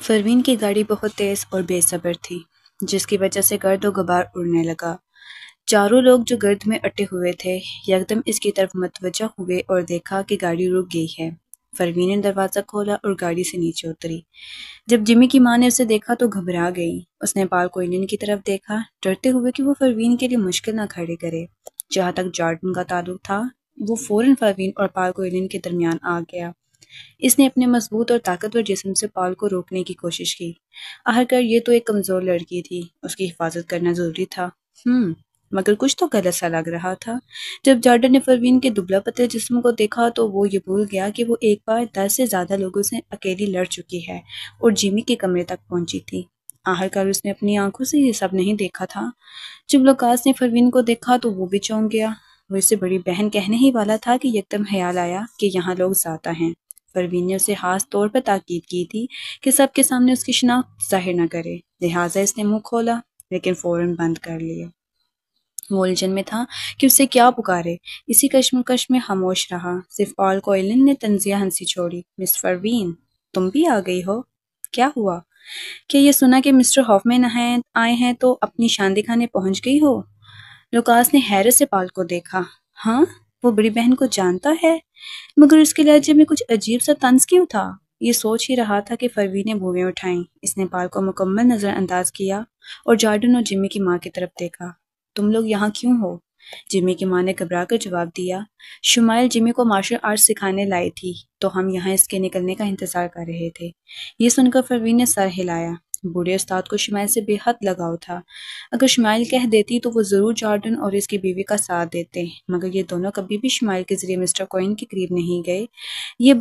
فروین کی گاڑی بہت تیز اور بے صبر تھی، جس کی وجہ سے گرد و غبار اڑنے لگا۔ چاروں لوگ جو گرد میں اٹے ہوئے تھے یکدم اس کی طرف متوجہ ہوئے اور دیکھا کہ گاڑی رک گئی ہے۔ فروین نے دروازہ کھولا اور گاڑی سے نیچے اتری۔ جب جمی کی ماں نے اسے دیکھا تو گھبرا گئی۔ اس نے پال کوئلن کی طرف دیکھا، ڈرتے ہوئے کہ وہ فروین کے لیے مشکل نہ کھڑی کرے۔ جہاں تک جارڈن کا تعلق تھا، وہ فوراً فروین اور پال کوئلن کے درمیان آ گیا۔ اس نے اپنے مضبوط اور طاقتور جسم سے پال کو روکنے کی کوشش کی۔ آخرکار یہ تو ایک کمزور لڑکی تھی، اس کی حفاظت کرنا ضروری تھا۔ مگر کچھ تو غلط سا لگ رہا تھا۔ جب جارڈن نے فروین کے دبلا پتلے جسم کو دیکھا تو وہ یہ بھول گیا کہ وہ ایک بار 10 سے زیادہ لوگوں سے اکیلی لڑ چکی ہے اور جیمی کے کمرے تک پہنچی تھی۔ آخرکار اس نے اپنی آنکھوں سے یہ سب نہیں دیکھا تھا۔ جب لوکاس نے فروین کو دیکھا تو وہ بھی چونک گیا۔ وہ اسے بڑی بہن کہنے ہی والا تھا کہ یکدم خیال آیا کہ یہاں لوگ زیادہ ہیں۔ فروین نے اسے خاص طور پر تاکید کی تھی کہ سب کے سامنے اس کی شناخت ظاہر نہ کرے، لہٰذا اس نے منہ کھولا لیکن فوراً بند کر لیا۔ وہ الجھن میں تھا کہ اسے کیا پکارے۔ اسی کشمکش میں خاموش رہا۔ صرف پال کوئلن نے طنزیہ ہنسی چھوڑی۔ مس فروین، تم بھی آ گئی ہو؟ کیا ہوا؟ کیا یہ سنا کہ مسٹر ہافمین آئے ہیں تو اپنی شان دکھانے پہنچ گئی ہو؟ لوکاس نے حیرت سے پال کو دیکھا۔ ہاں، وہ بڑی بہن کو جانتا ہے، مگر اس کے لہجے میں کچھ عجیب سا طنز کیوں تھا؟ یہ سوچ ہی رہا تھا کہ فروین نے بھویں اٹھائیں۔ اس نے پال کو مکمل نظر انداز کیا اور جارڈن اور جمی کی ماں کی طرف دیکھا۔ تم لوگ یہاں کیوں ہو؟ جمی کی ماں نے گھبرا کر جواب دیا۔ شمائل جمی کو مارشل آرٹ سکھانے لائی تھی تو ہم یہاں اس کے نکلنے کا انتظار کر رہے تھے۔ یہ سن کر فروین نے سر ہلایا۔ بوڑھے استاد کو شمائل سے بے حد لگاؤ تھا۔ اگر شمائل کہہ دیتی تو وہ ضرور جارڈن اور اس کی بیوی کا ساتھ دیتے، مگر یہ دونوں کبھی بھی شمائل کے ذریعے مسٹر کوئن کے قریب نہیں گئے۔ یہ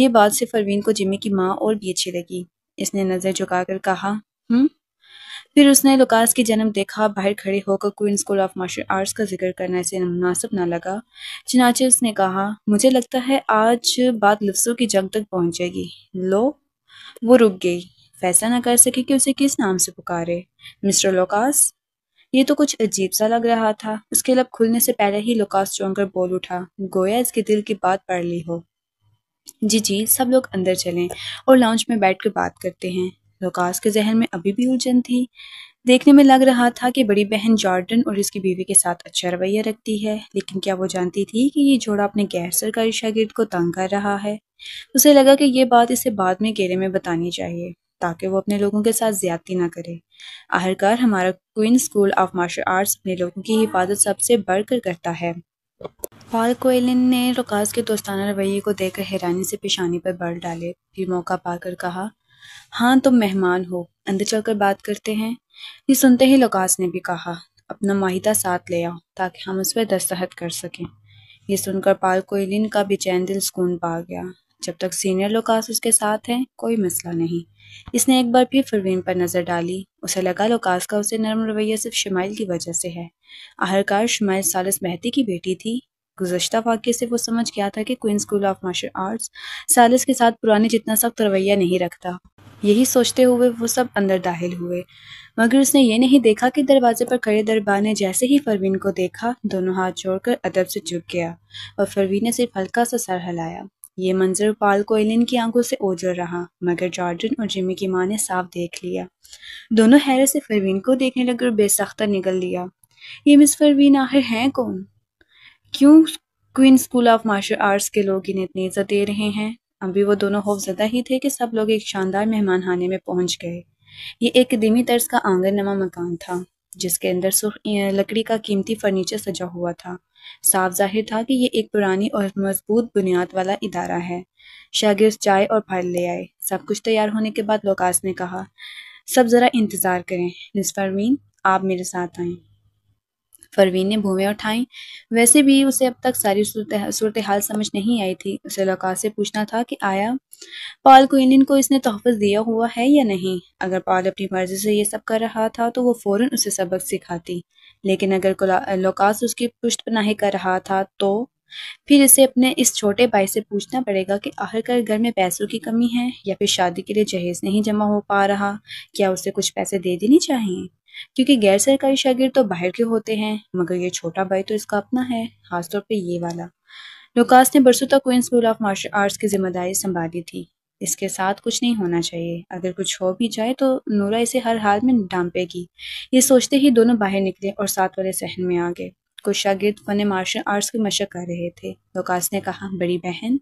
بات سے فروین کو جمی کی ماں اور بھی اچھی لگی۔ اس نے نظر جھکا کر کہا، پھر اس نے لوکاس کی جنم دیکھا۔ باہر کھڑے ہو کر کوئن اسکول آف مارشل آرٹس کا ذکر کرنا اسے مناسب نہ لگا، چنانچہ اس نے کہا، مجھے لگتا ہے آج بات لفظوں کی جنگ تک پہنچے گی۔ لو، وہ رک گئی، فیصلہ نہ کر سکی کہ اسے کس نام سے پکارے۔ Mister Lucas? یہ تو کچھ عجیب سا لگ رہا تھا۔ اس کے لب کھلنے سے پہلے ہی لوکاس چونک کر بول اٹھا، گویا اس کے دل کی بات پڑھ لی ہو۔ جی، سب لوگ اندر چلیں اور لاؤنج میں بیٹھ کر بات کرتے ہیں۔ لوکاس کے ذہن میں ابھی بھی الجھن تھی۔ دیکھنے میں لگ رہا تھا کہ بڑی بہن جارڈن اور اس کی بیوی کے ساتھ اچھا رویہ رکھتی ہے، لیکن کیا وہ جانتی تھی کہ یہ جوڑا اپنے غیر سرکاری شاگرد کو تنگ کر رہا ہے؟ اسے لگا کہ یہ بات اسے بعد میں گہرے میں بتانی چاہیے تاکہ وہ اپنے لوگوں کے ساتھ زیادتی نہ کرے۔ آخرکار ہمارا کوئن اسکول آف مارشل آرٹس اپنے لوگوں کی حفاظت سب سے بڑھ کر کرتا ہے۔ پال کوئلن نے لوکاس کے دوستانہ رویے کو دیکھ کر حیرانی سے پیشانی پر بل ڈالے، پھر موقع پا کر کہا، ہاں تم مہمان ہو، اندر چل کر بات کرتے ہیں۔ یہ سنتے ہی لوکاس نے بھی کہا، اپنا معاہدہ ساتھ لے آؤ تاکہ ہم اس پر دستخط کر سکیں۔ یہ سن کر پال کوئلن کا بے چین دل سکون پا گیا۔ جب تک سینئر لوکاس اس کے ساتھ ہیں کوئی مسئلہ نہیں۔ اس نے ایک بار پھر فروین پر نظر ڈالی۔ اسے لگا لوکاس کا اسے نرم رویہ صرف شمائل کی وجہ سے ہے۔ آخرکار شمائل سالس مہدی کی بیٹی تھی۔ گزشتہ واقعے سے وہ سمجھ گیا تھا کہ کوئن اسکول آف مارشل آرٹس سالس کے ساتھ پرانے جتنا سخت رویہ نہیں رکھتا۔ یہی سوچتے ہوئے وہ سب اندر داخل ہوئے، مگر اس نے یہ نہیں دیکھا کہ دروازے پر کھڑے دربار نے جیسے ہی فروین کو دیکھا دونوں ہاتھ جوڑ کر ادب سے جھک گیا اور فروین نے صرف ہلکا سا سر ہلایا۔ یہ منظر پال کوئلن کی آنکھوں سے اوجھل رہا، مگر جارڈن اور جمی کی ماں نے صاف دیکھ لیا۔ دونوں حیرت سے فروین کو دیکھنے لگے اور بے ساختہ نگل لیا، یہ مس فروین آخر ہیں کون؟ کیوں کوئن اسکول آف مارشل آرٹس کے لوگ انہیں اتنی عزت دے رہے ہیں؟ ابھی وہ دونوں خوف زدہ ہی تھے کہ سب لوگ ایک شاندار مہمان خانے میں پہنچ گئے۔ یہ ایک قدیمی طرز کا آنگن نما مکان تھا جس کے اندر سرخ لکڑی کا قیمتی فرنیچر سجا ہوا تھا۔ صاف ظاہر تھا کہ یہ ایک پرانی اور مضبوط بنیاد والا ادارہ ہے۔ شاگرد چائے اور پھل لے آئے۔ سب کچھ تیار ہونے کے بعد لوکاس نے کہا، سب ذرا انتظار کریں، مس فروین آپ میرے ساتھ آئیں۔ فروین نے بھویں اٹھائیں۔ ویسے بھی اسے اب تک ساری صورتحال سمجھ نہیں آئی تھی۔ اسے لوکاس سے پوچھنا تھا کہ آیا پال کوئلن کو اس نے تحفظ دیا ہوا ہے یا نہیں۔ اگر پال اپنی مرضی سے یہ سب کر رہا تھا تو وہ فوراً اسے سبق سکھاتی، لیکن اگر لوکاس اس کی پشت پناہی کر رہا تھا تو پھر اسے اپنے اس چھوٹے بھائی سے پوچھنا پڑے گا کہ آخرکار گھر میں پیسوں کی کمی ہے یا پھر شادی کے لیے جہیز نہیں جمع ہو پا رہا، کیا اسے کچھ پیسے دے دینی چاہیے؟ کیونکہ غیر سرکاری شاگرد تو باہر کے ہوتے ہیں، مگر یہ چھوٹا بھائی تو اس کا اپنا ہے، خاص طور پہ یہ والا۔ لوکاس نے برسوں تک کوئن اسکول آف مارشل آرٹس کی ذمہ داری سنبھالی تھی، اس کے ساتھ کچھ نہیں ہونا چاہیے، اگر کچھ ہو بھی جائے تو نورا اسے ہر حال میں ڈانپے گی۔ یہ سوچتے ہی دونوں باہر نکلے اور ساتھ والے صحن میں آ گئے۔ کچھ شاگرد فن مارشل آرٹس کی مشق کر رہے تھے۔ لوکاس نے کہا، بڑی بہن،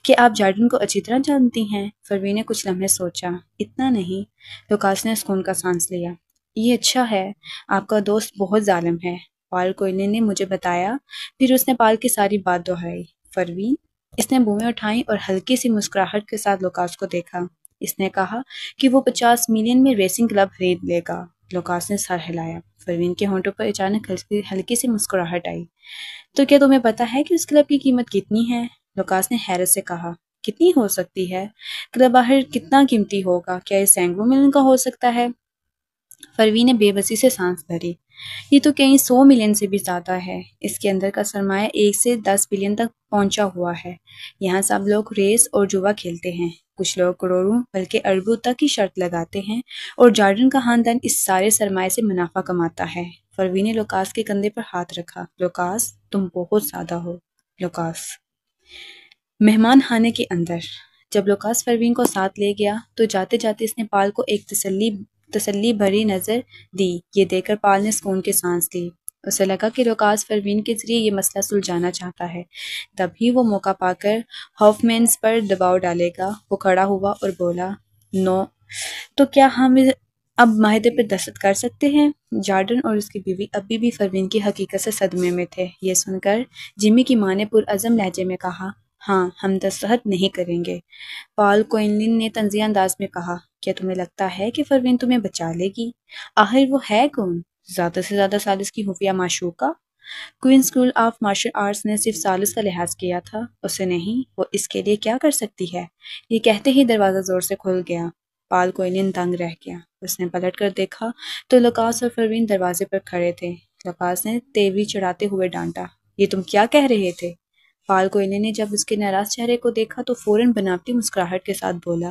کہ آپ جارڈن کو اچھی طرح جانتی ہیں؟ فروین نے کچھ لمحے سوچا۔ اتنا نہیں۔ لوکاس نے سکون کا سانس لیا۔ یہ اچھا ہے، آپ کا دوست بہت ظالم ہے، پال کوئلن نے مجھے بتایا۔ پھر اس نے پال کی ساری بات دہرائی۔ فروین، اس نے بوئیں اٹھائیں اور ہلکی سی مسکراہٹ کے ساتھ لوکاس کو دیکھا۔ اس نے کہا کہ وہ 50 ملین میں ریسنگ کلب خرید لے گا۔ لوکاس نے سر ہلایا۔ فروین کے ہونٹوں پر اچانک ہلکی سی مسکراہٹ آئی۔ تو کیا تمہیں پتا ہے کہ اس کلب کی قیمت کتنی ہے؟ لوکاس نے حیرت سے کہا۔ کتنی ہو سکتی ہے؟ کلب آخر کتنا قیمتی ہوگا؟ کیا یہ سینکڑوں ملین کا ہو سکتا ہے؟ فروین نے بے بسی سے سانس بھری۔ یہ تو کئی 100 ملین سے بھی زیادہ ہے۔ اس کے اندر کا سرمایہ 1 سے 10 بلین تک پہنچا ہوا ہے۔ یہاں سب لوگ ریس اور جوا کھیلتے ہیں، کچھ لوگ کروڑوں بلکہ اربوں تک کی شرط لگاتے ہیں، اور جارڈن کا خاندان اس سارے سرمایہ سے منافع کماتا ہے۔ فروین نے لوکاس کے کندھے پر ہاتھ رکھا۔ لوکاس، تم بہت زیادہ ہو۔ لوکاس مہمان خانے کے اندر جب لوکاس فروین کو ساتھ لے گیا تو جاتے جاتے اس نے پال کو ایک تسلی بھری نظر دی۔ یہ دیکھ کر پال نے سکون کی سانس لی۔ اسے لگا کہ لوکاس فروین کے ذریعے یہ مسئلہ سلجھانا چاہتا ہے، تبھی وہ موقع پا کر ہافمینز پر دباؤ ڈالے گا۔ وہ کھڑا ہوا اور بولا، نو، تو کیا ہم اب معاہدے پر دستخط کر سکتے ہیں؟ جارڈن اور اس کی بیوی ابھی بھی فروین کی حقیقت سے صدمے میں تھے۔ یہ سن کر جیمی کی ماں نے پرعزم لہجے میں کہا، ہاں، ہم دستخط نہیں کریں گے۔ پال کوئنلن نے طنزیہ انداز میں کہا، کیا تمہیں لگتا ہے کہ فروین تمہیں بچا لے گی؟ آخر وہ ہے کون؟ زیادہ سے زیادہ سالس کی خفیہ معشوقہ؟ Queen school of martial arts نے صرف سالس کا لحاظ کیا تھا، اسے نہیں۔ وہ اس کے لیے کیا کر سکتی ہے؟ یہ کہتے ہی دروازہ زور سے کھل گیا۔ پال کوئنلن دنگ رہ گیا۔ اس نے پلٹ کر دیکھا تو لوکاس اور فروین دروازے پر کھڑے تھے۔ لوکاس نے تیوری چڑھاتے ہوئے ڈانٹا، یہ تم کیا کہہ رہے تھے؟ پال کوئنلن نے جب اس کے ناراض چہرے کو دیکھا تو فوراً بناوٹی مسکراہٹ کے ساتھ بولا،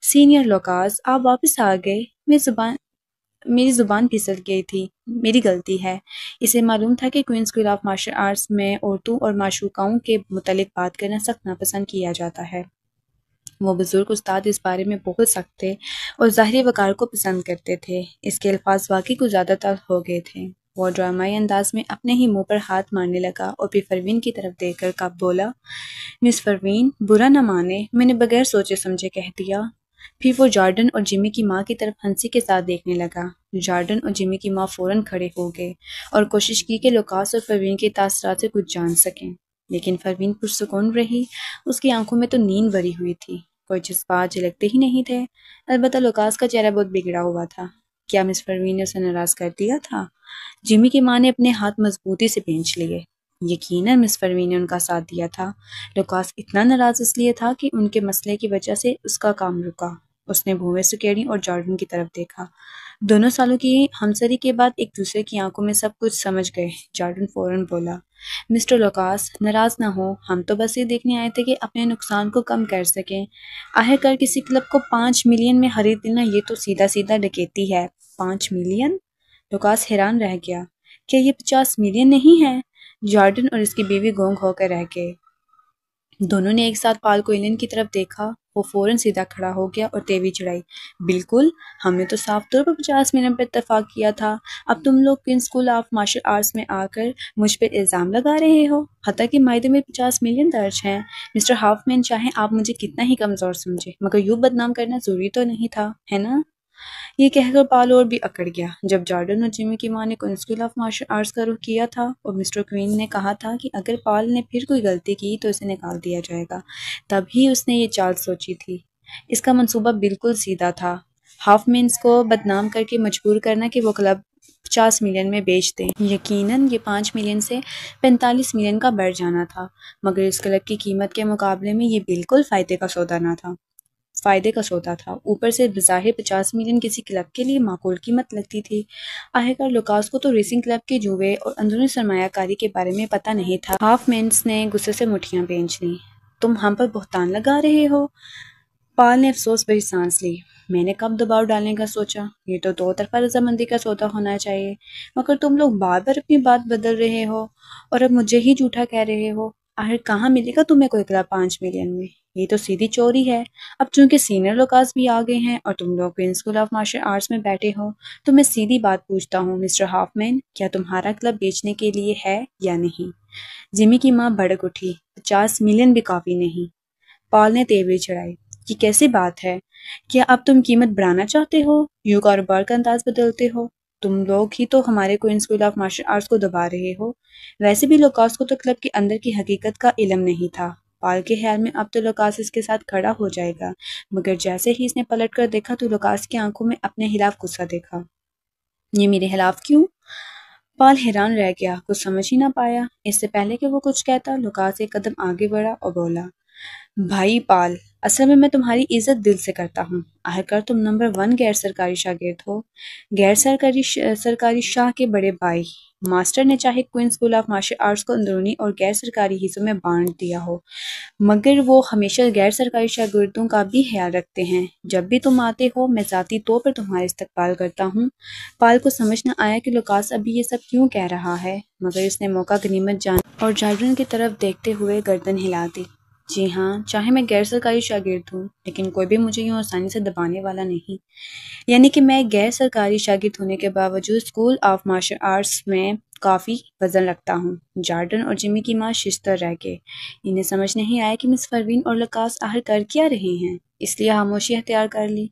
سینئر لوکاس، آپ واپس آ گئے۔ میری زبان پھسل گئی تھی، میری غلطی ہے۔ اسے معلوم تھا کہ کوئن اسکول آف مارشل آرٹس میں عورتوں اور معشوقاؤں کے متعلق بات کرنا سخت ناپسند کیا جاتا ہے۔ وہ بزرگ استاد اس بارے میں بہت سخت تھے اور ظاہری وقار کو پسند کرتے تھے۔ اس کے الفاظ واقعی کچھ زیادہ تلخ ہو گئے تھے۔ وہ ڈرامائی انداز میں اپنے ہی منہ پر ہاتھ مارنے لگا اور پھر فروین کی طرف دیکھ کر کب بولا، مس فروین، برا نہ مانے، میں نے بغیر سوچے سمجھے کہہ دیا۔ پھر وہ جارڈن اور جیمی کی ماں کی طرف ہنسی کے ساتھ دیکھنے لگا۔ جارڈن اور جیمی کی ماں فوراً کھڑے ہو گئے اور کوشش کی کہ لوکاس اور فروین کے تاثرات سے کچھ جان سکیں، لیکن فروین پرسکون رہی۔ اس کی آنکھوں میں تو نیند بھری ہوئی تھی، کوئی جذبات جھلکتے ہی نہیں تھے۔ البتہ لوکاس کا چہرہ بہت بگڑا ہوا تھا۔ کیا مس فروین نے اسے ناراض کر دیا تھا؟ جیمی کی ماں نے اپنے ہاتھ مضبوطی سے بھینچ لیے۔ یقیناً مس فروین نے ان کا ساتھ دیا تھا۔ لوکاس اتنا ناراض اس لیے تھا کہ ان کے مسئلے کی وجہ سے اس کا کام رکا۔ اس نے بھویں سکیڑی اور جارڈن کی طرف دیکھا۔ دونوں سالوں کی ہمسری کے بعد ایک دوسرے کی آنکھوں میں سب کچھ سمجھ گئے۔ جارڈن فوراً بولا، مسٹر لوکاس، ناراض نہ ہو، ہم تو بس یہ دیکھنے آئے تھے کہ اپنے نقصان کو کم کر سکیں۔ آخر کار کسی کلب کو 5 ملین میں خرید لینا یہ تو سیدھا سیدھا ڈکیتی ہے۔ 5 ملین؟ لوکاس حیران رہ گیا۔ کیا یہ 50 ملین نہیں ہے؟ جارڈن اور اس کی بیوی گونگ ہو کر رہ گئے۔ دونوں نے ایک ساتھ پال کوئنلن کی طرف دیکھا۔ وہ فوراً سیدھا کھڑا ہو گیا اور تیوری چڑھائی، بالکل، ہم نے تو صاف طور پر 50 ملین پر اتفاق کیا تھا۔ اب تم لوگ کوئن اسکول آف مارشل آرٹس میں آ کر مجھ پر الزام لگا رہے ہو، حتیٰ کہ معاہدے میں 50 ملین درج ہیں۔ مسٹر ہافمین، چاہے آپ مجھے کتنا ہی کمزور سمجھے، مگر یوں بدنام کرنا ضروری تو نہیں تھا، ہے نا؟ یہ کہہ کر پال اور بھی اکڑ گیا۔ جب جارڈن اور جیمی کی ماں نے کوئن اسکول آف مارشل آرٹس کا رخ کیا تھا اور مسٹر کوئن نے کہا تھا کہ اگر پال نے پھر کوئی غلطی کی تو اسے نکال دیا جائے گا، تب ہی اس نے یہ چال سوچی تھی۔ اس کا منصوبہ بالکل سیدھا تھا، ہافمینز کو بدنام کر کے مجبور کرنا کہ وہ کلب 50 ملین میں بیچ دیں۔ یقیناً یہ 5 ملین سے 45 ملین کا بڑھ جانا تھا، مگر اس کلب کی قیمت کے مقابلے میں یہ بالکل فائدے کا سودا تھا۔ اوپر سے بظاہر 50 ملین کسی کلب کے لیے معقول قیمت لگتی تھی۔ آخرکار لوکاس کو تو ریسنگ کلب کے جوئے اور اندرونی سرمایہ کاری کے بارے میں پتہ نہیں تھا۔ ہافمینز نے غصے سے مٹھیاں بھینچ لیں۔ تم ہم پر بہتان لگا رہے ہو؟ پال نے افسوس بھری سانس لی۔ میں نے کب دباؤ ڈالنے کا سوچا؟ یہ تو 2 طرفہ رضامندی کا سودا ہونا چاہیے، مگر تم لوگ بار بار اپنی بات بدل رہے ہو اور اب مجھے ہی جھوٹا کہہ رہے ہو۔ آخر کہاں ملے گا تمہیں کوئی کلب 5 ملین میں؟ یہ تو سیدھی چوری ہے۔ اب چونکہ سینئر لوکاس بھی آ گئے ہیں اور تم لوگ کوئن اسکول آف مارشل آرٹس میں بیٹھے ہو تو میں سیدھی بات پوچھتا ہوں مسٹر ہاف مین، کیا تمہارا کلب بیچنے کے لیے ہے یا نہیں؟ جیمی کی ماں بھڑک اٹھی۔ 50 ملین بھی کافی نہیں۔ پال نے تیوری چڑھائی۔ یہ کیسی بات ہے؟ کیا اب تم قیمت بڑھانا چاہتے ہو؟ یوں کاروبار کا انداز بدلتے ہو؟ تم لوگ ہی تو ہمارے کوئن اسکول آف مارشل آرٹس کو دبا رہے ہو۔ ویسے بھی لوکاس کو تو کلب کے اندر کی حقیقت کا علم نہیں تھا۔ پال کے خیال میں اب تو لوکاس اس کے ساتھ کھڑا ہو جائے گا، مگر جیسے ہی اس نے پلٹ کر دیکھا تو لوکاس کی آنکھوں میں اپنے خلاف غصہ دیکھا۔ یہ میرے خلاف کیوں؟ پال حیران رہ گیا، کچھ سمجھ ہی نہ پایا۔ اس سے پہلے کہ وہ کچھ کہتا، لوکاس ایک قدم آگے بڑھا اور بولا، بھائی پال، اصل میں تمہاری عزت دل سے کرتا ہوں۔ آخرکار تم نمبر 1 غیر سرکاری شاگرد ہو، غیر سرکاری شاہ کے بڑے بھائی۔ ماسٹر نے چاہے کوئن اسکول آف مارشل آرٹس کو اندرونی اور غیر سرکاری حصوں میں بانٹ دیا ہو، مگر وہ ہمیشہ غیر سرکاری شاگردوں کا بھی خیال رکھتے ہیں۔ جب بھی تم آتے ہو میں ذاتی طور پر تمہارا استقبال کرتا ہوں۔ پال کو سمجھ نہ آیا کہ لوکاس ابھی یہ سب کیوں کہہ رہا ہے، مگر اس نے موقع غنیمت جان اور جارڈن کی طرف دیکھتے ہوئے گردن ہلا دی۔ جی ہاں، چاہے میں غیر سرکاری شاگرد ہوں، لیکن کوئی بھی مجھے یوں آسانی سے دبانے والا نہیں۔ یعنی کہ میں غیر سرکاری شاگرد ہونے کے باوجود اسکول آف مارشل آرٹس میں کافی وزن رکھتا ہوں۔ جارڈن اور جیمی کی ماں ششدر رہ گئے۔ انہیں سمجھ نہیں آیا کہ مس پروین اور لوکاس آخر کر کیا رہے ہیں، اس لیے خاموشی اختیار کر لی۔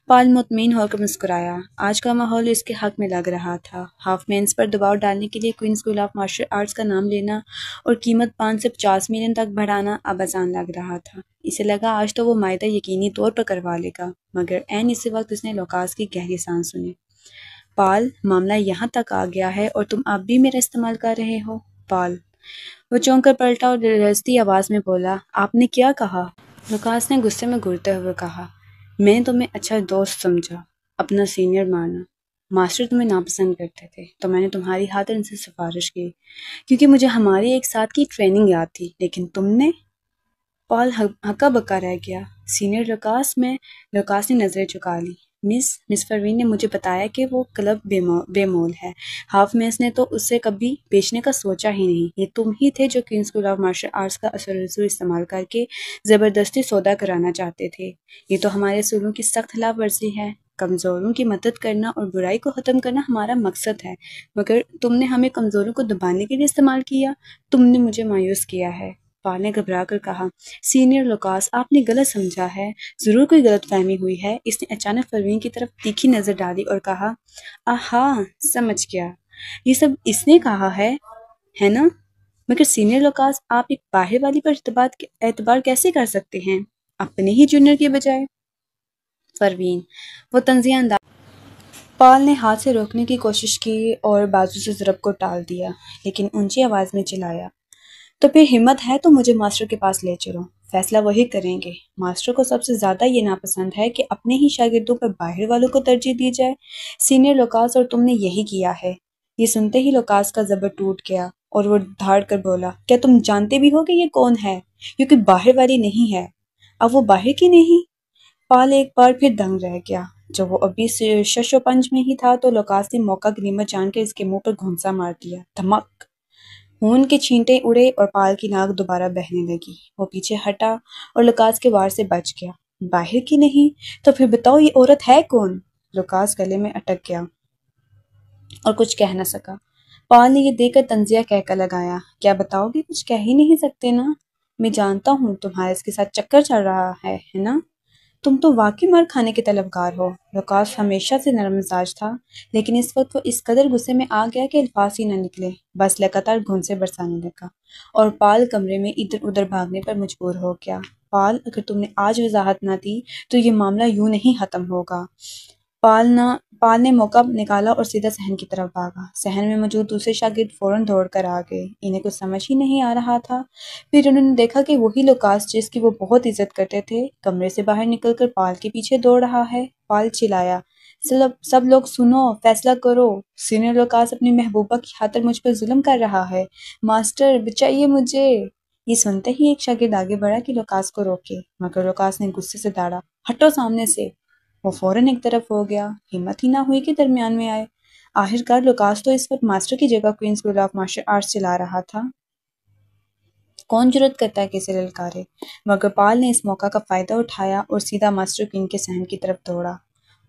پال مطمئن ہو کر مسکرایا۔ آج کا ماحول اس کے حق میں لگ رہا تھا۔ ہاف مینس پر دباؤ ڈالنے کے لیے کوئن اسکول آف مارشل آرٹس کا نام لینا اور قیمت 5 سے 50 ملین تک بڑھانا اب آسان لگ رہا تھا۔ اسے لگا آج تو وہ معاہدہ یقینی طور پر کروا لے گا، مگر عین اسی وقت اس نے لوکاس کی گہری سانس سنی۔ پال، معاملہ یہاں تک آ گیا ہے اور تم اب بھی میرا استعمال کر رہے ہو؟ پال، وہ چونک کر پلٹا اور لرزتی آواز میں بولا، آپ نے کیا کہا؟ لوکاس نے غصے میں گھرتے ہوئے کہا، میں نے تمہیں اچھا دوست سمجھا، اپنا سینئر مانا۔ ماسٹر تمہیں ناپسند کرتے تھے تو میں نے تمہاری خاطر ان سے سفارش کی، کیونکہ مجھے ہماری ایک ساتھ کی ٹریننگ یاد تھی، لیکن تم نے… پال ہکا بکا رہ گیا۔ سینئر لوکاس نے نظریں چکا لی۔ مس پروین نے مجھے بتایا کہ وہ کلب بے مول ہے۔ ہاف مینس نے تو اسے کبھی بیچنے کا سوچا ہی نہیں۔ یہ تم ہی تھے جو کوئن اسکول آف مارشل آرٹس کا اثر و رسوخ استعمال کر کے زبردستی سودا کرانا چاہتے تھے۔ یہ تو ہمارے اصولوں کی سخت خلاف ورزی ہے۔ کمزوروں کی مدد کرنا اور برائی کو ختم کرنا ہمارا مقصد ہے، مگر تم نے ہمیں کمزوروں کو دبانے کے لیے استعمال کیا۔ تم نے مجھے مایوس کیا ہے۔ پال نے گھبرا کر کہا، سینئر لوکاس، آپ نے غلط سمجھا ہے، ضرور کوئی غلط فہمی ہوئی ہے۔ اس نے اچانک پروین کی طرف تیکھی نظر ڈالی اور کہا، ہاں سمجھ گیا، یہ سب اس نے کہا ہے نا؟ مگر سینئر لوکاس، آپ ایک باہر والی پر اعتبار کیسے کر سکتے ہیں، اپنے ہی جونیئر کے بجائے؟ پروین، وہ تنزیہ انداز… پال نے ہاتھ سے روکنے کی کوشش کی اور بازو سے ضرب کو ٹال دیا، لیکن اونچی آواز میں چلایا، تو پھر ہمت ہے تو مجھے ماسٹر کے پاس لے چلو، فیصلہ وہی کریں گے۔ ماسٹر کو سب سے زیادہ یہ ناپسند ہے کہ اپنے ہی شاگردوں پر باہر والوں کو ترجیح دی جائے۔ سینئر لوکاس، اور تم نے یہی کیا ہے۔ یہ سنتے ہی لوکاس کا زبر ٹوٹ گیا اور وہ دھاڑ کر بولا، کیا تم جانتے بھی ہو کہ یہ کون ہے؟ یہ کوئی باہر والی نہیں ہے۔ اب وہ باہر کی نہیں؟ پال ایک بار پھر دنگ رہ گیا۔ جب وہ ابھی شش و پنج میں ہی تھا تو لوکاس نے موقع غنیمت جان کر اس کے منہ پر گھونسا مار دیا۔ دھمک! خون کے چھینٹے اڑے اور پال کی ناک دوبارہ بہنے لگی۔ وہ پیچھے ہٹا اور لوکاس کے وار سے بچ گیا۔ باہر کی نہیں؟ تو پھر بتاؤ یہ عورت ہے کون؟ لوکاس گلے میں اٹک گیا اور کچھ کہہ نہ سکا۔ پال نے یہ دیکھ کر طنزیہ کہہ کر لگایا، کیا بتاؤ گے؟ کچھ کہہ ہی نہیں سکتے نا؟ میں جانتا ہوں تمہارا اس کے ساتھ چکر چل رہا ہے نا؟ تم تو واقعی مار کھانے کے طلبگار ہو۔ لوکاس ہمیشہ سے نرم مزاج تھا، لیکن اس وقت وہ اس قدر غصے میں آ گیا کہ الفاظ ہی نہ نکلے، بس لگاتار گھونسے برسانے لگا، اور پال کمرے میں ادھر ادھر بھاگنے پر مجبور ہو گیا۔ پال، اگر تم نے آج وضاحت نہ دی تو یہ معاملہ یوں نہیں ختم ہوگا۔ پال نے موقع نکالا اور سیدھا صحن کی طرف بھاگا۔ صحن میں موجود دوسرے شاگرد فوراً دوڑ کر آ گئے۔ انہیں کچھ سمجھ ہی نہیں آ رہا تھا۔ پھر انہوں نے دیکھا کہ وہی لوکاس جس کی وہ بہت عزت کرتے تھے، کمرے سے باہر نکل کر پال کے پیچھے دوڑ رہا ہے۔ پال چلایا، سب لوگ سنو، فیصلہ کرو۔ سینئر لوکاس اپنی محبوبہ کی خاطر مجھ پر ظلم کر رہا ہے۔ ماسٹر، بچائیے مجھے۔ یہ سنتے ہی ایک شاگرد آگے بڑھا کہ لوکاس کو روکے، مگر لوکاس نے غصے سے داڑا، ہٹو سامنے سے۔ وہ فوراً ایک طرف ہو گیا، ہمت ہی نہ ہوئی کہ درمیان میں آئے۔ آخرکار لوکاس تو اس وقت ماسٹر کی جگہ کوئن اسکول آف مارشل آرٹس چلا رہا تھا۔ کون جرأت کرتا ہے کسی للکارے؟ مگر پال نے اس موقع کا فائدہ اٹھایا اور سیدھا ماسٹر کوئن کے صحن کی طرف دوڑا۔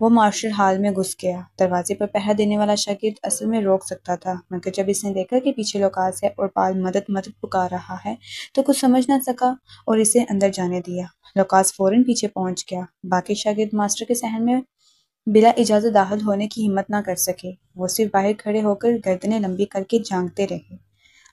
وہ مارشل ہال میں گھس گیا۔ دروازے پر پہرا دینے والا شاگرد اصل میں روک سکتا تھا، مگر جب اس نے دیکھا کہ پیچھے لوکاس ہے اور پال مدد مدد پکار رہا ہے تو کچھ سمجھ نہ سکا اور اسے اندر جانے دیا۔ لوکاس فوراً پیچھے پہنچ گیا۔ باقی شاگرد ماسٹر کے صحن میں بلا اجازت داخل ہونے کی ہمت نہ کر سکے۔ وہ صرف باہر کھڑے ہو کر گردنیں لمبی کر کے جھانکتے رہے۔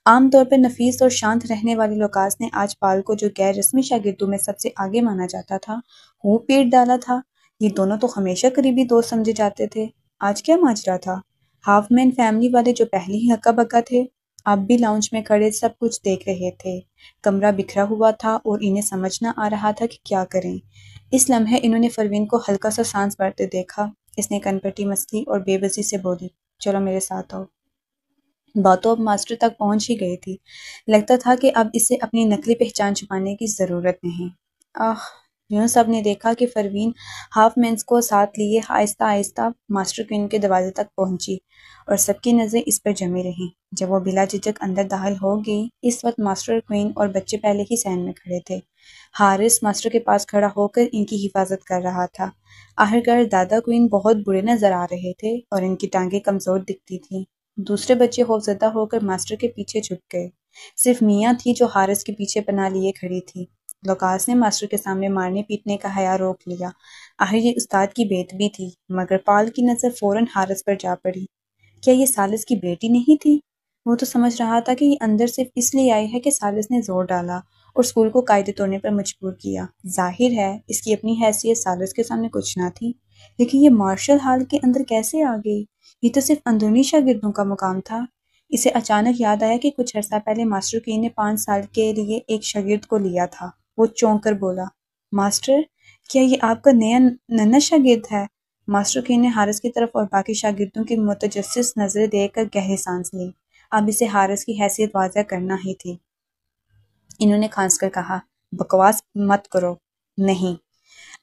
عام طور پر نفیس اور شانت رہنے والی لوکاس نے آج پال کو، جو غیر رسمی شاگردوں میں سب سے آگے مانا جاتا تھا، ہو پیٹ ڈالا تھا۔ یہ دونوں تو ہمیشہ قریبی دوست سمجھے جاتے تھے۔ آج کیا ماجرا تھا؟ ہاف مین فیملی والے جو پہلے ہی ہکا بکا تھے، اب بھی لاؤنج میں کھڑے سب کچھ دیکھ رہے تھے۔ کمرہ بکھرا ہوا تھا اور انہیں سمجھ نہ آ رہا تھا کہ کیا کریں۔ اس لمحے انہوں نے پروین کو ہلکا سا سانس بھرتے دیکھا۔ اس نے کن پٹی مسلی اور بے بسی سے بولی، چلو میرے ساتھ آؤ۔ باتوں اب ماسٹر تک پہنچ ہی گئی تھی۔ لگتا تھا کہ اب اسے اپنی نقلی پہچان چھپانے کی ضرورت نہیں۔ یوں سب نے دیکھا کہ پروین ہاف مینس کو ساتھ لیے آہستہ آہستہ ماسٹر کوئن کے دروازے تک پہنچی اور سب کی نظریں اس پر جمی رہیں۔ جب وہ بلا جھجک اندر داخل ہو گئی، اس وقت ماسٹر کوئن اور بچے پہلے ہی صحن میں کھڑے تھے۔ ہارس ماسٹر کے پاس کھڑا ہو کر ان کی حفاظت کر رہا تھا۔ آخرکار دادا کوئن بہت برے نظر آ رہے تھے اور ان کی ٹانگیں کمزور دکھتی تھیں۔ دوسرے بچے خوفزدہ ہو کر ماسٹر کے پیچھے چھپ گئے۔ صرف میاں تھی جو ہارس کے پیچھے پناہ لیے کھڑی تھی۔ لوکاس نے ماسٹر کے سامنے مارنے پیٹنے کا حیا روک لیا۔ آخر یہ استاد کی بیت بھی تھی۔ مگر پال کی نظر فوراً ہارس پر جا پڑی۔ کیا یہ سالس کی بیٹی نہیں تھی؟ وہ تو سمجھ رہا تھا کہ یہ اندر صرف اس لیے آئی ہے کہ سالس نے زور ڈالا اور اسکول کو قاعدے توڑنے پر مجبور کیا۔ ظاہر ہے اس کی اپنی حیثیت سالس کے سامنے کچھ نہ تھی، لیکن یہ مارشل ہال کے اندر کیسے آ گئی؟ یہ تو صرف اندرونی شاگردوں کا مقام تھا۔ اسے اچانک یاد آیا کہ کچھ عرصہ پہلے ماسٹر کوئن نے 5 سال کے لیے ایک شاگرد کو لیا تھا۔ وہ چونک کر بولا، ماسٹر، کیا یہ آپ کا نیا ننھا شاگرد ہے؟ ماسٹر کوئن نے ہارس کی طرف اور باقی شاگردوں کی متجسس نظریں دیکھ کر گہری سانس لی۔ اب اسے ہارس کی حیثیت واضح کرنا ہی تھی۔ انہوں نے کھانس کر کہا، بکواس مت کرو۔ نہیں۔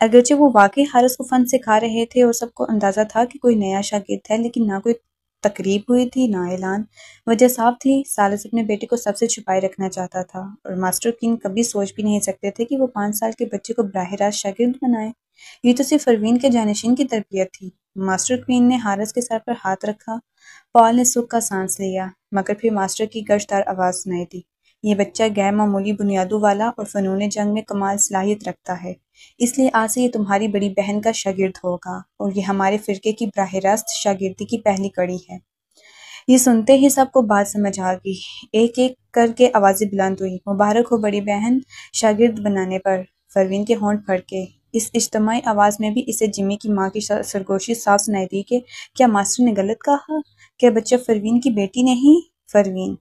اگرچہ وہ واقعی ہارس کو فن سکھا رہے تھے اور سب کو اندازہ تھا کہ کوئی نیا شاگرد ہے، لیکن نہ کوئی تقریب ہوئی تھی نہ اعلان۔ وجہ صاف تھی، سالس اپنے بیٹے کو سب سے چھپائے رکھنا چاہتا تھا اور ماسٹر کوئن کبھی سوچ بھی نہیں سکتے تھے کہ وہ 5 سال کے بچے کو براہ راست شاگرد بنائے۔ یہ تو صرف پروین کے جانشین کی تربیت تھی۔ ماسٹر کوئن نے ہارس کے سر پر ہاتھ رکھا۔ پال نے سکھ کا سانس لیا، مگر پھر ماسٹر کی گرجدار آواز سنائی دی، یہ بچہ غیر معمولی بنیادوں والا اور فنون جنگ میں کمال صلاحیت رکھتا ہے، اس لیے آج سے یہ تمہاری بڑی بہن کا شاگرد ہوگا اور یہ ہمارے فرقے کی براہ راست شاگردی کی پہلی کڑی ہے۔ یہ سنتے ہی سب کو بات سمجھ آ گئی۔ ایک ایک کر کے آوازیں بلند ہوئی، مبارک ہو بڑی بہن شاگرد بنانے پر۔ پروین کے ہونٹ پھڑکے۔ اس اجتماعی آواز میں بھی اسے جمی کی ماں کی سرگوشی صاف سنائی دی کہ کیا ماسٹر نے غلط کہا؟ کیا بچہ پروین کی بیٹی نہیں؟ پروین!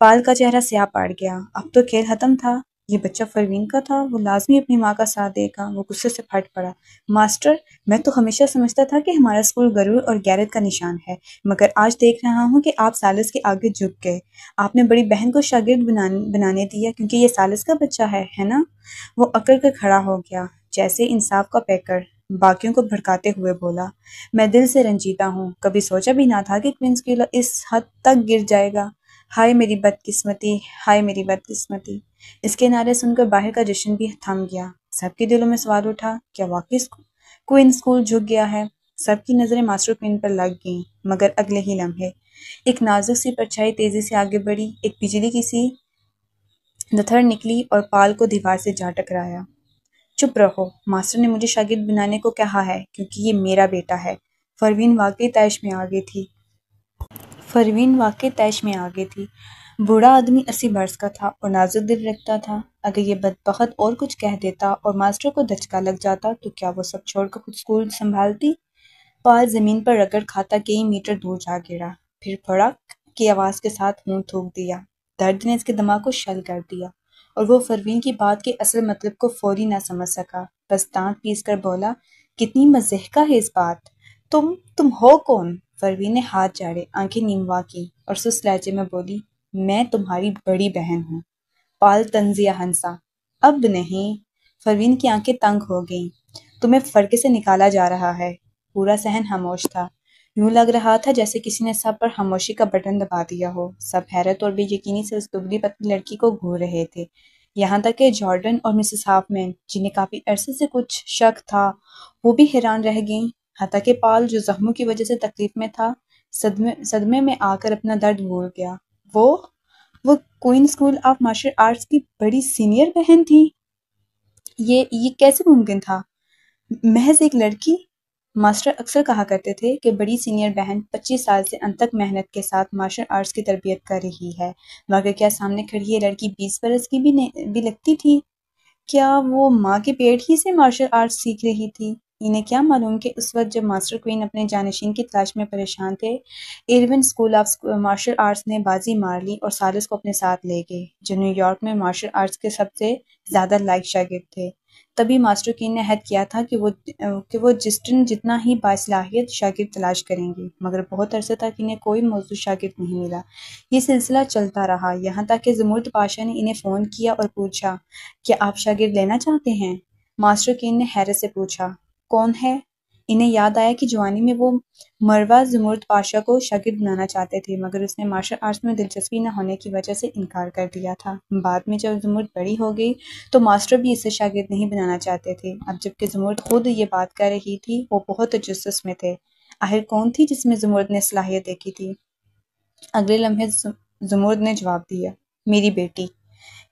پال کا چہرہ سیاہ پڑ گیا۔ اب تو کھیل ختم تھا۔ یہ بچہ پروین کا تھا، وہ لازمی اپنی ماں کا ساتھ دے گا۔ وہ غصے سے پھٹ پڑا، ماسٹر، میں تو ہمیشہ سمجھتا تھا کہ ہمارا اسکول غرور اور غیرت کا نشان ہے، مگر آج دیکھ رہا ہوں کہ آپ سالس کے آگے جھک گئے۔ آپ نے بڑی بہن کو شاگرد بنانے دیا کیونکہ یہ سالس کا بچہ ہے نا؟ وہ اکڑ کر کھڑا ہو گیا، جیسے انصاف کا پیکر۔ باقیوں کو بھڑکاتے ہوئے بولا، میں دل سے رنجیدہ ہوں، کبھی سوچا بھی نہ تھا کہ کوئنس اسکول اس حد تک گر جائے گا۔ ہائے میری بدقسمتی، ہائے میری بدقسمتی۔ اس کے نعرے سن کر باہر کا جشن بھی تھم گیا۔ سب کے دلوں میں سوال اٹھا، کیا واقعی کوئن اسکول جھک گیا ہے؟ سب کی نظریں ماسٹر کوئن پر لگ گئیں، مگر اگلے ہی لمحے ایک نازک سی پرچھائی تیزی سے آگے بڑھی، ایک بجلی کی سی لتھڑ نکلی اور پال کو دیوار سے جا ٹکرایا۔ چپ رہو، ماسٹر نے مجھے شاگرد بنانے کو کہا ہے کیونکہ یہ میرا بیٹا ہے۔ پروین واقعی طیش میں آ گئی تھی۔ بوڑھا آدمی 80 برس کا تھا اور نازک دل رکھتا تھا۔ اگر یہ بدبخت اور کچھ کہہ دیتا اور ماسٹر کو دھچکا لگ جاتا تو کیا وہ سب چھوڑ کر خود اسکول سنبھالتی؟ پال زمین پر رگڑ کھاتا کئی میٹر دور جا گرا، پھر پھڑک کی آواز کے ساتھ منہ تھوک دیا۔ درد نے اس کے دماغ کو شل کر دیا اور وہ پروین کی بات کے اصل مطلب کو فوری نہ سمجھ سکا۔ بس دانت پیس کر بولا، کتنی مضحکہ ہے اس بات۔ تم ہو کون؟ پروین نے ہاتھ جاڑے، آنکھیں نیموا کی اور سست لہجے میں بولی، میں تمہاری بڑی بہن ہوں۔ پال طنزیہ ہنسا، اب نہیں۔ پروین کی آنکھیں تنگ ہو گئیں، تمہیں فرقے سے نکالا جا رہا ہے۔ پورا صحن خاموش تھا۔ یوں لگ رہا تھا جیسے کسی نے سب پر خاموشی کا بٹن دبا دیا ہو۔ سب حیرت اور بے یقینی سے اس دبلی پتلی لڑکی کو گھور رہے تھے، یہاں تک کہ جارڈن اور مسز ہافمین، جنہیں کافی عرصے سے کچھ شک تھا، وہ بھی حیران رہ گئیں۔ حتیٰ کہ پال، جو زخموں کی وجہ سے تکلیف میں تھا، صدمے میں آ کر اپنا درد بھول گیا۔ وہ کوئن اسکول آف مارشل آرٹس کی بڑی سینئر بہن تھی۔ یہ کیسے ممکن تھا؟ محض ایک لڑکی؟ ماسٹر اکثر کہا کرتے تھے کہ بڑی سینئر بہن 25 سال سے انتھک محنت کے ساتھ مارشل آرٹس کی تربیت کر رہی ہے، مگر کیا سامنے کھڑی یہ لڑکی 20 برس کی بھی لگتی تھی؟ کیا وہ ماں کے پیٹ ہی سے مارشل آرٹس سیکھ رہی تھی؟ انہیں کیا معلوم کہ اس وقت جب ماسٹر کوئن اپنے جانشین کی تلاش میں پریشان تھے، ایرون اسکول آف مارشل آرٹس نے بازی مار لی اور سالس کو اپنے ساتھ لے گئے، جو نیو یارک میں مارشل آرٹس کے سب سے زیادہ لائق شاگرد تھے۔ تبھی ماسٹر کوئن نے عہد کیا تھا کہ وہ جتنا ہی باصلاحیت شاگرد تلاش کریں گے، مگر بہت عرصے تک انہیں کوئی موزوں شاگرد نہیں ملا۔ یہ سلسلہ چلتا رہا، یہاں تک کہ زمرد پاشا نے انہیں فون کیا اور پوچھا، کیا آپ شاگرد لینا چاہتے ہیں؟ ماسٹر کوئن نے حیرت سے پوچھا، کون ہے؟ انہیں یاد آیا کہ جوانی میں وہ مروہ زمرد پاشا کو شاگرد بنانا چاہتے تھے، مگر اس نے مارشل آرٹس میں دلچسپی نہ ہونے کی وجہ سے انکار کر دیا تھا۔ بعد میں جب زمرد بڑی ہو گئی تو ماسٹر بھی اسے شاگرد نہیں بنانا چاہتے تھے۔ اب جبکہ زمرد خود یہ بات کر رہی تھی، وہ بہت تجسس میں تھے۔ آخر کون تھی جس میں زمرد نے صلاحیت دیکھی تھی؟ اگلے لمحے زمرد نے جواب دیا، میری بیٹی۔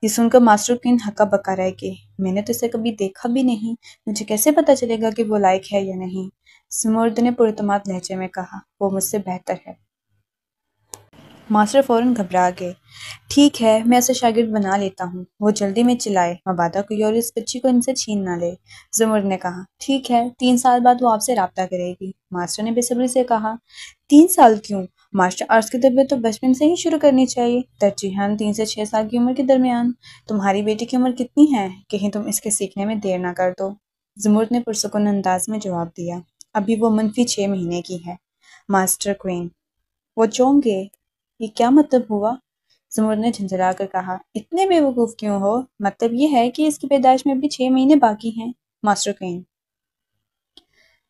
یہ سن کر ماسٹر کوئن ہکا بکا رہ گئے۔ میں نے تو اسے کبھی دیکھا بھی نہیں، مجھے کیسے پتا چلے گا کہ وہ لائق ہے یا نہیں؟ زمرد نے پراعتماد لہجے میں کہا، وہ مجھ سے بہتر ہے۔ ماسٹر فوراً گھبرا گئے۔ ٹھیک ہے، میں اسے شاگرد بنا لیتا ہوں، وہ جلدی میں چلائے، مبادا کوئی اور اس بچی کو ان سے چھین نہ لے۔ زمرد نے کہا، ٹھیک ہے، 3 سال بعد وہ آپ سے رابطہ کرے گی۔ ماسٹر نے بے صبری سے کہا، 3 سال کیوں؟ مارشل آرٹس کی تربیت تو بچپن سے ہی شروع کرنی چاہیے، ترجیحاً 3 سے 6 سال کی عمر کے درمیان۔ تمہاری بیٹی کی عمر کتنی ہے؟ کہیں تم اس کے سیکھنے میں دیر نہ کر دو۔ زمرد نے پرسکون انداز میں جواب دیا، ابھی وہ منفی 6 مہینے کی ہے۔ ماسٹر کوئن، وہ چونک گئے۔ یہ کیا مطلب ہوا؟ زمرد نے جھنجھلا کر کہا، اتنے بے وقوف کیوں ہو؟ مطلب یہ ہے کہ اس کی پیدائش میں ابھی 6 مہینے باقی ہیں۔ ماسٹر کوئن،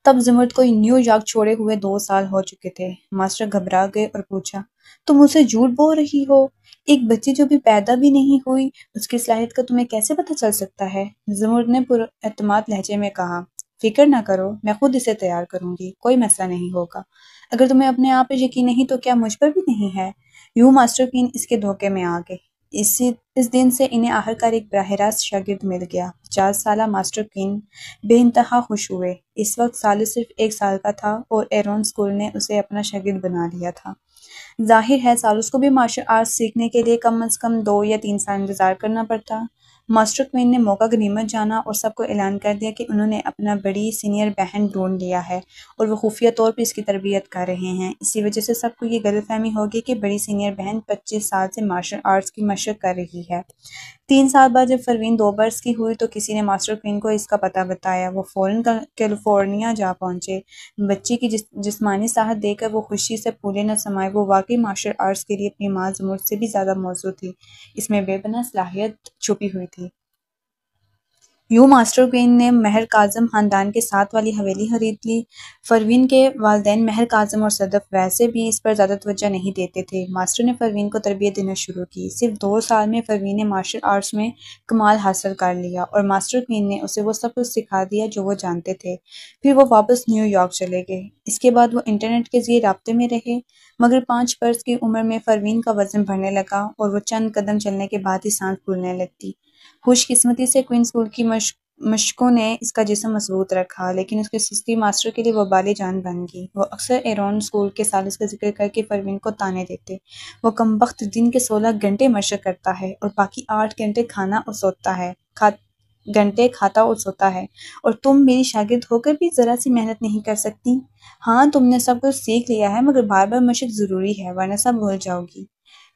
تب زمرد کو نیو یارک چھوڑے ہوئے 2 سال ہو چکے تھے۔ ماسٹر گھبرا گئے اور پوچھا، تم مجھ سے جھوٹ بول رہی ہو؟ ایک بچی جو بھی پیدا بھی نہیں ہوئی، اس کی صلاحیت کا تمہیں کیسے پتہ چل سکتا ہے؟ زمرد نے پر اعتماد لہجے میں کہا، فکر نہ کرو، میں خود اسے تیار کروں گی، کوئی مسئلہ نہیں ہوگا۔ اگر تمہیں اپنے آپ پہ یقین نہیں تو کیا مجھ پر بھی نہیں ہے؟ یوں ماسٹر کوئن اس کے دھوکے میں آ گئے۔ اس دن سے انہیں آخرکار ایک براہ راست شاگرد مل گیا۔ 50 سالہ ماسٹر کوئن بے انتہا خوش ہوئے۔ اس وقت سالس صرف 1 سال کا تھا اور ایرون اسکول نے اسے اپنا شاگرد بنا لیا تھا۔ ظاہر ہے سالس کو بھی مارشل آرٹس سیکھنے کے لیے کم از کم 2 یا 3 سال انتظار کرنا پڑتا۔ ماسٹر کوئن نے موقع غنیمت جانا اور سب کو اعلان کر دیا کہ انہوں نے اپنا بڑی سینئر بہن ڈھونڈ لیا ہے اور وہ خفیہ طور پر اس کی تربیت کر رہے ہیں۔ اسی وجہ سے سب کو یہ غلط فہمی ہوگی کہ بڑی سینئر بہن 25 سال سے مارشل آرٹس کی مشق کر رہی ہے۔ 3 سال بعد جب پروین 2 برس کی ہوئی تو کسی نے ماسٹر کوئن کو اس کا پتہ بتایا۔ وہ فوراً کیلیفورنیا جا پہنچے۔ بچی کی جسمانی صحت دیکھ کر وہ خوشی سے پھولے نہ سمائے۔ وہ واقعی مارشل آرٹس کے لیے اپنی ماں زمرد سے بھی زیادہ موزوں تھی، اس میں بے پناہ صلاحیت چھپی ہوئی تھی۔ یوں ماسٹر کوئن نے مہر کاظم خاندان کے ساتھ والی حویلی خرید لی۔ پروین کے والدین مہر کاظم اور صدف ویسے بھی اس پر زیادہ توجہ نہیں دیتے تھے۔ ماسٹر نے پروین کو تربیت دینا شروع کی۔ صرف 2 سال میں پروین نے مارشل آرٹس میں کمال حاصل کر لیا اور ماسٹر کوئن نے اسے وہ سب کچھ سکھا دیا جو وہ جانتے تھے۔ پھر وہ واپس نیو یارک چلے گئے۔ اس کے بعد وہ انٹرنیٹ کے ذریعے رابطے میں رہے، مگر 5 برس کی عمر میں پروین کا وزن بڑھنے لگا اور وہ چند قدم چلنے کے بعد ہی سانس پھولنے لگتی۔ خوش قسمتی سے کوئن اسکول کی مشقوں نے اس کا جسم مضبوط رکھا، لیکن اس کی سستی ماسٹر کے لیے وبال جان بن گئی۔ وہ اکثر ایرون اسکول کے سالس کا ذکر کر کے پروین کو طعنے دیتے، وہ کمبخت دن کے 16 گھنٹے مشق کرتا ہے اور باقی 8 گھنٹے کھاتا اور سوتا ہے، اور تم میری شاگرد ہو کر بھی ذرا سی محنت نہیں کر سکتی؟ ہاں، تم نے سب کچھ سیکھ لیا ہے، مگر بار بار مشق ضروری ہے ورنہ سب بھول جاؤ گی۔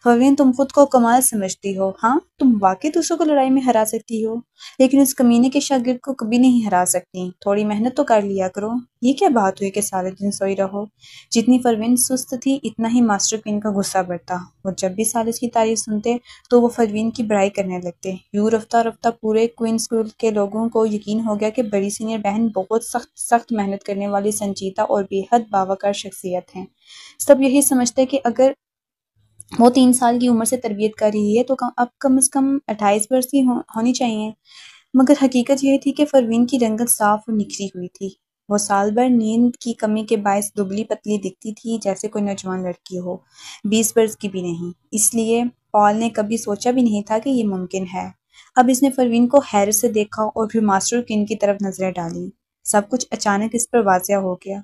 فرین، تم خود کو کمال سمجھتی ہو، ہاں تم واقعی دوسروں کو لڑائی میں ہرا سکتی ہو، لیکن اس کمینے کے شاگرد کو کبھی نہیں ہرا سکتی۔ تھوڑی محنت تو کر لیا کرو۔ یہ کیا بات ہوئی کہ سارے دن سوئی رہو؟ جتنی فرین سست تھی اتنا ہی ماسٹر کوئن کا غصہ بڑھتا۔ وہ جب بھی سالس کی تعریف سنتے تو وہ فرین کی بڑائی کرنے لگتے۔ یوں رفتہ رفتہ پورے کوئن اسکول کے لوگوں کو یقین ہو گیا کہ بڑی سینئر بہن بہت سخت محنت کرنے والی، سنجیدہ اور بے حد باوقار شخصیت ہیں۔ سب یہی سمجھتے کہ اگر وہ 3 سال کی عمر سے تربیت کر رہی ہے تو اب کم از کم 28 برس کی ہونی چاہیے، مگر حقیقت یہ تھی کہ پروین کی رنگت صاف اور نکھری ہوئی تھی۔ وہ سال بھر نیند کی کمی کے باعث دبلی پتلی دکھتی تھی، جیسے کوئی نوجوان لڑکی ہو، 20 برس کی بھی نہیں۔ اس لیے پال نے کبھی سوچا بھی نہیں تھا کہ یہ ممکن ہے۔ اب اس نے پروین کو حیرت سے دیکھا اور پھر ماسٹر کوئن کی طرف نظریں ڈالی۔ سب کچھ اچانک اس پر واضح ہو گیا۔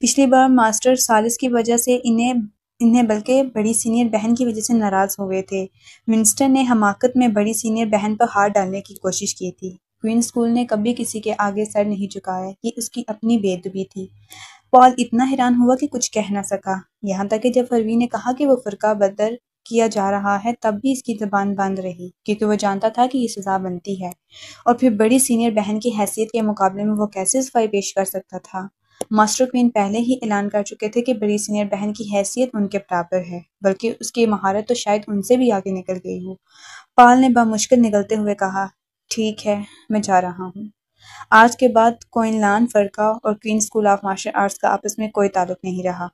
پچھلی بار ماسٹر سالس کی وجہ سے انہیں بلکہ بڑی سینئر بہن کی وجہ سے ناراض ہوئے تھے۔ ونسٹن نے حماقت میں بڑی سینئر بہن پر ہاتھ ڈالنے کی کوشش کی تھی۔ کوئن اسکول نے کبھی کسی کے آگے سر نہیں جھکایا، یہ اس کی اپنی بے ادبی تھی۔ پال اتنا حیران ہوا کہ کچھ کہہ نہ سکا، یہاں تک کہ جب پروین نے کہا کہ وہ فرقہ بدر کیا جا رہا ہے تب بھی اس کی زبان بند رہی، کیونکہ وہ جانتا تھا کہ یہ سزا بنتی ہے، اور پھر بڑی سینئر بہن کی حیثیت کے مقابلے میں وہ کیسے صفائی پیش کر سکتا تھا؟ ماسٹر کوئن پہلے ہی اعلان کر چکے تھے کہ بڑی سینئر بہن کی حیثیت ان کے برابر ہے، بلکہ اس کی مہارت تو شاید ان سے بھی آگے نکل گئی ہو۔ پال نے بمشکل نگلتے ہوئے کہا، ٹھیک ہے، میں جا رہا ہوں۔ آج کے بعد کوئن لان فرقہ اور کوئن اسکول آف مارشل آرٹس کا آپس میں کوئی تعلق نہیں رہا۔